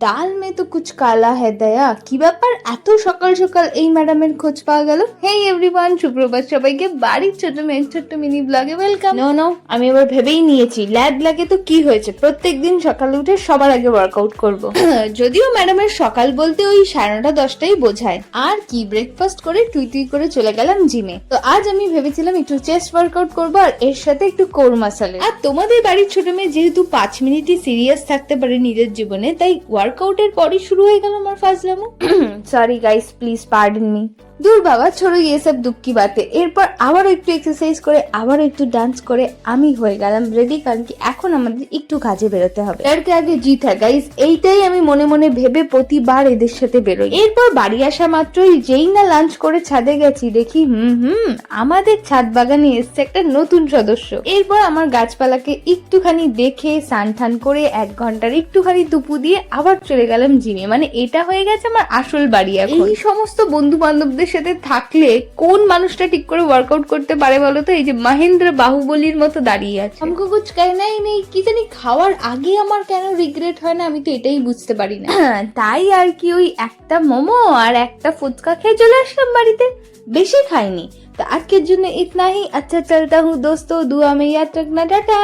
ডাল মে তো কুছ কালা হ্যায় দয়া। কি ব্যাপার, এত সকাল সকাল এই ম্যাডামের খোঁজ পাওয়া গেল? হেই এভরিওয়ান, সুপ্রভাত সবাইকে বাড়ির ছোট মেয়ের ছোট্ট মিনি ব্লগে ওয়েলকাম। নো, আমি এবার ভেবেই নিয়েছি ল্যাদ লাগে তো কি হয়েছে, প্রত্যেকদিন সকালে উঠে সবার আগে ওয়ার্কআউট করব। যদিও ম্যাডামের সকাল বলতে ওই 9:30-10টাই বোঝায়। আর কি, ব্রেকফাস্ট করে টুই করে চলে গেলাম জিমে। তো আজ আমি ভেবেছিলাম একটু চেস্ট ওয়ার্কআউট করবো আর এর সাথে একটু কোর মাসালে। আর তোমাদের বাড়ির ছোট মেয়ে যেহেতু 5 মিনিটই সিরিয়াস থাকতে পারে নিজের জীবনে, তাই ওয়ার্কআউটের পরই শুরু হয়ে গেল আমার ফাজলামো। Sorry guys, please pardon me. দূর বাবা, ছোড়ো ইয়ে সব দুঃখ কি বাতে। এরপর আবারও একটু এক্সারসাইজ করে আবারও একটু ডান্স করে আমি হয়ে গেলাম রেডি, কারণ কি এখন আমাদের একটু কাজে বেরোতে হবে। এরকে আগে জিত হ্যাঁ গাইস, এইটাই আমি মনে মনে ভেবে প্রতিবার এদের সাথে বেরোই। এরপর বাড়ি আসা মাত্রই যেই না লাঞ্চ করে ছাদে গেছি, দেখি আমাদের ছাদ বাগানে এসছে একটা নতুন সদস্য। এরপর আমার গাছপালাকে একটুখানি দেখে স্নান টান করে 1 ঘন্টার একটুখানি দুপু দিয়ে আবার চলে গেলাম জিমে। মানে এটা হয়ে গেছে আমার আসল বাড়ি এখন। এই সমস্ত বন্ধু বান্ধবদের সাথে থাকলে কোন মানুষটা ঠিক করে ওয়ার্কআউট করতে পারে বলো তো? এই যে মহেন্দ্র বাহুবলীর মতো দাঁড়িয়ে আছে। আমাকে কুছ कहनाই নেই, কি জানি খাওয়ার আগে আমার কেন রিগ্রেট হয় না, আমি তো এটাই বুঝতে পারি না। তাই আর কি, ওই একটা মোমো আর একটা ফুচকা খেয়ে চলে আসলাম বাড়িতে, বেশি খাইনি। তো আজকের জন্য ইতনা ही। अच्छा चलता हूँ दोस्तों, दुआ में याद रखना, टाटा।